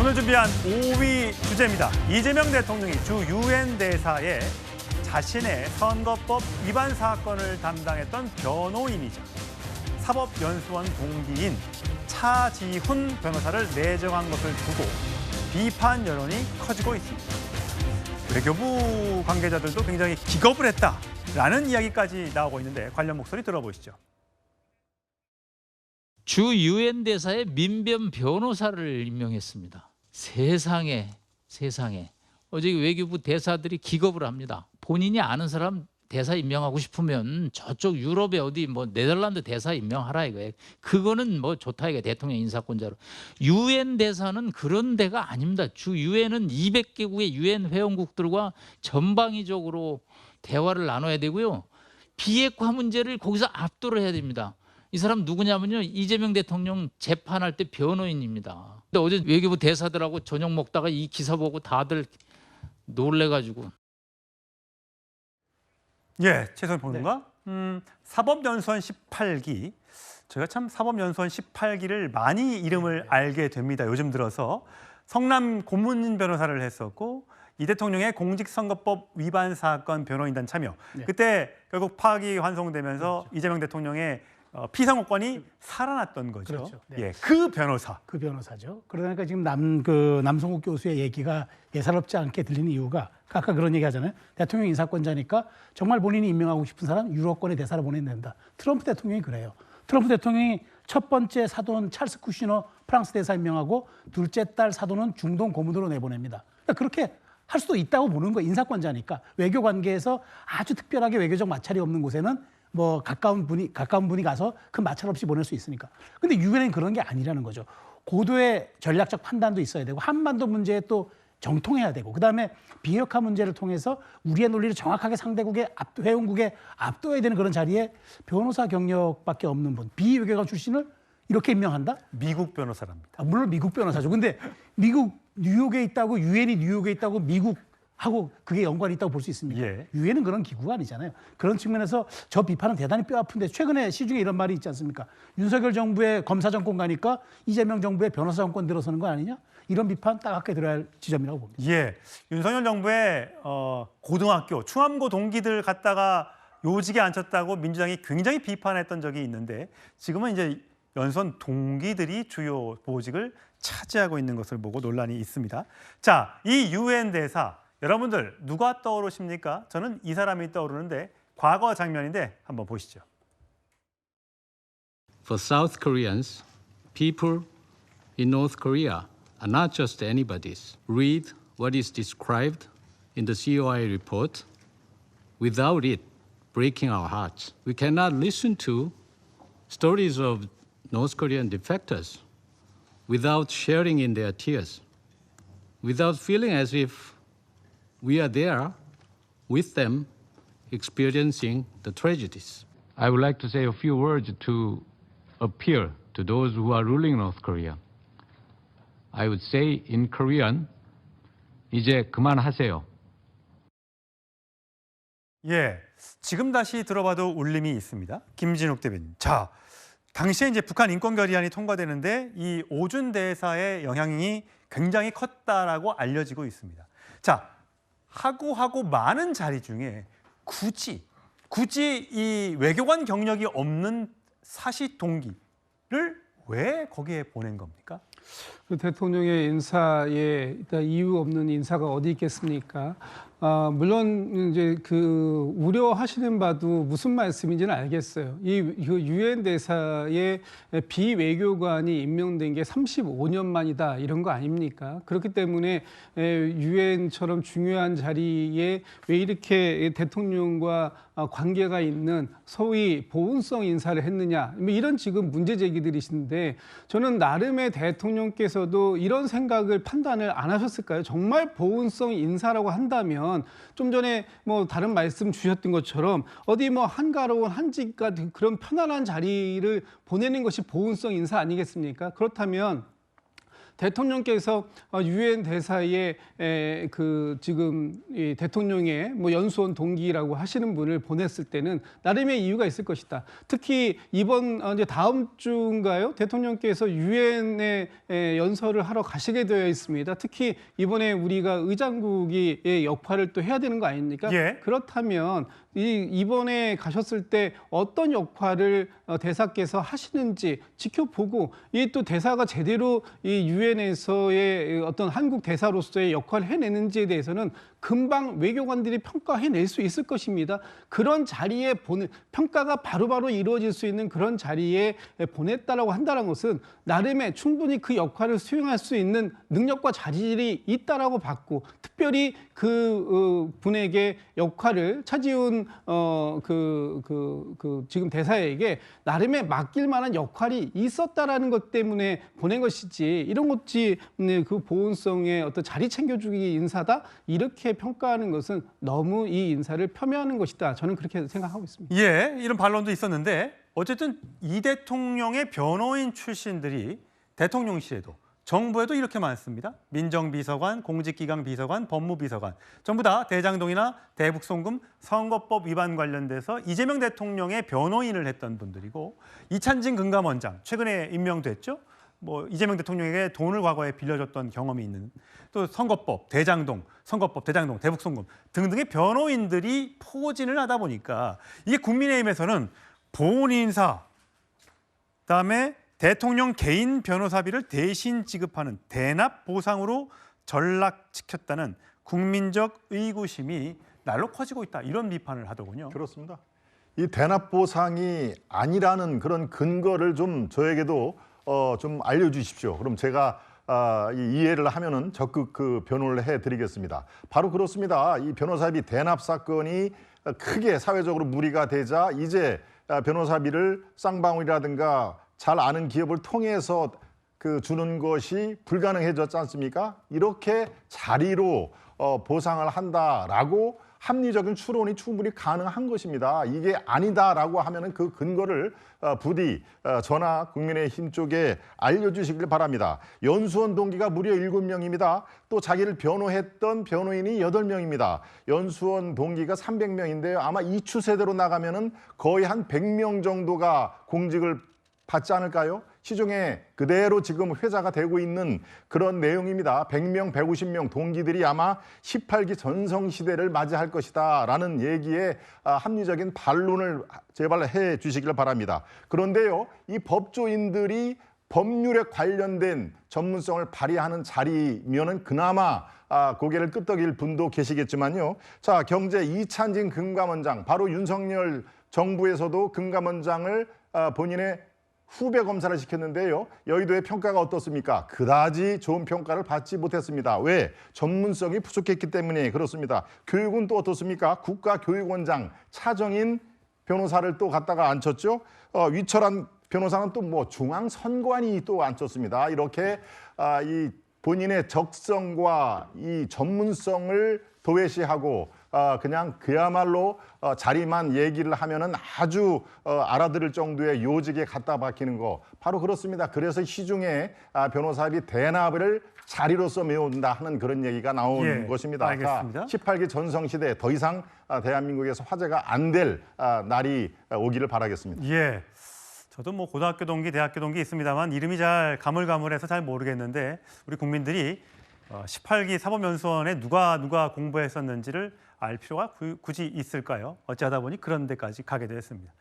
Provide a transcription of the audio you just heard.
오늘 준비한 5위 주제입니다. 이재명 대통령이 주 유엔 대사에 자신의 선거법 위반 사건을 담당했던 변호인이자 사법연수원 동기인 차지훈 변호사를 내정한 것을 두고 비판 여론이 커지고 있습니다. 외교부 관계자들도 굉장히 기겁을 했다라는 이야기까지 나오고 있는데 관련 목소리 들어보시죠. 주 유엔 대사의 민변 변호사를 임명했습니다. 세상에 어제 외교부 대사들이 기겁을 합니다. 본인이 아는 사람 대사 임명하고 싶으면 저쪽 유럽에 어디 뭐 네덜란드 대사 임명하라 이거예요. 그거는 뭐 좋다 이거 대통령 인사권자로. 유엔 대사는 그런 데가 아닙니다. 주 유엔은 200개국의 유엔 회원국들과 전방위적으로 대화를 나눠야 되고요. 비핵화 문제를 거기서 압도를 해야 됩니다. 이 사람 누구냐면요, 이재명 대통령 재판할 때 변호인입니다. 근데 어제 외교부 대사들하고 저녁 먹다가 이 기사 보고 다들 놀래가지고. 예, 최선 평론가. 사법연수원 18기. 저희가 참 사법연수원 18기를 많이 이름을 알게 됩니다. 요즘 들어서 성남 고문인 변호사를 했었고 이 대통령의 공직선거법 위반 사건 변호인단 참여. 네. 그때 결국 파악이 완성되면서 그렇죠. 이재명 대통령의 피선거권이 살아났던 거죠. 그렇죠. 네. 예, 그 변호사. 그 변호사죠. 그러니까 지금 남성욱 교수의 얘기가 예사롭지 않게 들리는 이유가 아까 그런 얘기 하잖아요. 대통령 인사권자니까 정말 본인이 임명하고 싶은 사람 유럽권의 대사를 보내야 된다. 트럼프 대통령이 그래요. 트럼프 대통령이 첫 번째 사돈 찰스 쿠시너 프랑스 대사 임명하고 둘째 딸 사돈은 중동 고문으로 내보냅니다. 그러니까 그렇게 할 수도 있다고 보는 거예요. 인사권자니까. 외교 관계에서 아주 특별하게 외교적 마찰이 없는 곳에는 뭐 가까운 분이 가서 큰 마찰 없이 보낼 수 있으니까. 근데 유엔은 그런 게 아니라는 거죠. 고도의 전략적 판단도 있어야 되고 한반도 문제에 또 정통해야 되고 그다음에 비핵화 문제를 통해서 우리의 논리를 정확하게 상대국의 회원국에 압도해야 되는 그런 자리에 변호사 경력밖에 없는 분, 비외교관 출신을 이렇게 임명한다? 미국 변호사랍니다. 물론 미국 변호사죠. 근데 미국 뉴욕에 있다고 유엔이 뉴욕에 있다고 미국하고 그게 연관이 있다고 볼 수 있습니까? 예. 유엔은 그런 기구가 아니잖아요. 그런 측면에서 저 비판은 대단히 뼈 아픈데 최근에 시중에 이런 말이 있지 않습니까? 윤석열 정부의 검사 정권 가니까 이재명 정부의 변호사 정권 들어서는 거 아니냐? 이런 비판 따갑게 들어야 할 지점이라고 봅니다. 예, 윤석열 정부의 고등학교 충암고 동기들 갖다가 요직에 앉혔다고 민주당이 굉장히 비판했던 적이 있는데 지금은 이제 연수원 동기들이 주요 보직을 차지하고 있는 것을 보고 논란이 있습니다. 자, 이 유엔 대사 여러분들 누가 떠오르십니까? 저는 이 사람이 떠오르는데 과거 장면인데 한번 보시죠. For South Koreans, people in North Korea are not just anybody's. Read what is described in the COI report without it breaking our hearts. We cannot listen to stories of North Korean defectors without sharing in their tears, without feeling as if we are there with them experiencing the tragedies. I would like to say a few words to appeal to those who are ruling North Korea. I would say in Korean, 이제 그만하세요. 예, 지금 다시 들어봐도 울림이 있습니다. 김진욱 대변인. 자, 당시에 이제 북한 인권 결의안이 통과되는데 이 오준 대사의 영향이 굉장히 컸다라고 알려지고 있습니다. 자, 하고 많은 자리 중에 굳이 이 외교관 경력이 없는 사시 동기를 왜 거기에 보낸 겁니까? 그 대통령의 인사에 일단 이유 없는 인사가 어디 있겠습니까? 물론 이제 그 우려하시는 바도 무슨 말씀인지는 알겠어요. 이 유엔 대사의 비외교관이 임명된 게 35년 만이다 이런 거 아닙니까? 그렇기 때문에 유엔처럼 중요한 자리에 왜 이렇게 대통령과 관계가 있는 소위 보훈성 인사를 했느냐 뭐 이런 지금 문제 제기들이신데 저는 나름의 대통령께서도 이런 생각을 판단을 안 하셨을까요? 정말 보훈성 인사라고 한다면 좀 전에 뭐 다른 말씀 주셨던 것처럼 어디 뭐 한가로운 한직 같은 그런 편안한 자리를 보내는 것이 보훈성 인사 아니겠습니까? 그렇다면 대통령께서 유엔 대사에 그 지금 이 대통령의 뭐 연수원 동기라고 하시는 분을 보냈을 때는 나름의 이유가 있을 것이다. 특히 이번 이제 다음 주인가요? 대통령께서 유엔에 연설을 하러 가시게 되어 있습니다. 특히 이번에 우리가 의장국이 역할을 또 해야 되는 거 아닙니까? 예. 그렇다면 이번에 가셨을 때 어떤 역할을 대사께서 하시는지 지켜보고 이 또 대사가 제대로 이 유엔에서의 어떤 한국 대사로서의 역할을 해내는지에 대해서는 금방 외교관들이 평가해낼 수 있을 것입니다. 그런 자리에 평가가 바로바로 이루어질 수 있는 그런 자리에 보냈다라고 한다는 것은 나름의 충분히 그 역할을 수행할 수 있는 능력과 자질이 있다라고 봤고, 특별히 그 분에게 역할을 차지훈 지금 대사에게 나름의 맡길 만한 역할이 있었다라는 것 때문에 보낸 것이지, 이런 것이 그 보온성의 어떤 자리 챙겨주기 인사다 이렇게 평가하는 것은 너무 이 인사를 폄훼하는 것이다. 저는 그렇게 생각하고 있습니다. 예, 이런 반론도 있었는데 어쨌든 이 대통령의 변호인 출신들이 대통령실에도 정부에도 이렇게 많습니다. 민정비서관, 공직기강 비서관, 법무비서관 전부 다 대장동이나 대북송금 선거법 위반 관련돼서 이재명 대통령의 변호인을 했던 분들이고, 이찬진 금감원장 최근에 임명됐죠. 뭐 이재명 대통령에게 돈을 과거에 빌려줬던 경험이 있는, 또 선거법, 대장동, 대북송금 등등의 변호인들이 포진을 하다 보니까 이게 국민의힘에서는 보훈 인사, 그다음에 대통령 개인 변호사비를 대신 지급하는 대납 보상으로 전락시켰다는 국민적 의구심이 날로 커지고 있다, 이런 비판을 하더군요. 그렇습니다. 이 대납 보상이 아니라는 그런 근거를 좀 저에게도 좀 알려주십시오. 그럼 제가 이해를 하면은 적극 그 변호를 해드리겠습니다. 바로 그렇습니다. 이 변호사비 대납 사건이 크게 사회적으로 물의가 되자 이제 변호사비를 쌍방울이라든가 잘 아는 기업을 통해서 주는 것이 불가능해졌지 않습니까? 이렇게 자리로 보상을 한다라고 합리적인 추론이 충분히 가능한 것입니다. 이게 아니다라고 하면은 그 근거를 부디 저나 국민의힘 쪽에 알려주시길 바랍니다. 연수원 동기가 무려 7명입니다. 또 자기를 변호했던 변호인이 8명입니다. 연수원 동기가 300명인데요. 아마 이 추세대로 나가면은 거의 한 100명 정도가 공직을 받지 않을까요? 시중에 그대로 지금 회자가 되고 있는 그런 내용입니다. 100명, 150명 동기들이 아마 18기 전성시대를 맞이할 것이다 라는 얘기에 합리적인 반론을 제발 해 주시길 바랍니다. 그런데요, 이 법조인들이 법률에 관련된 전문성을 발휘하는 자리면은 그나마 고개를 끄덕일 분도 계시겠지만요. 자, 경제 이찬진 금감원장, 바로 윤석열 정부에서도 금감원장을 본인의 후배 검사를 시켰는데요. 여의도의 평가가 어떻습니까? 그다지 좋은 평가를 받지 못했습니다. 왜? 전문성이 부족했기 때문에 그렇습니다. 교육은 또 어떻습니까? 국가교육원장 차정인 변호사를 또 갖다가 앉혔죠. 위철한 변호사는 또 뭐 중앙선관위 또 앉혔습니다. 이렇게 이 본인의 적성과 이 전문성을 도외시하고 그냥 그야말로 자리만 얘기를 하면은 아주 알아들을 정도의 요직에 갖다 박히는 거, 바로 그렇습니다. 그래서 시중에 변호사비 대납을 자리로서 메운다 하는 그런 얘기가 나온 것입니다. 알겠습니다. 18기 전성시대 더 이상 대한민국에서 화제가 안 될 날이 오기를 바라겠습니다. 예. 저도 뭐 고등학교 동기, 대학교 동기 있습니다만 이름이 잘 가물가물해서 잘 모르겠는데, 우리 국민들이 18기 사법연수원에 누가 공부했었는지를 알 필요가 굳이 있을까요? 어찌하다 보니 그런 데까지 가게 되었습니다.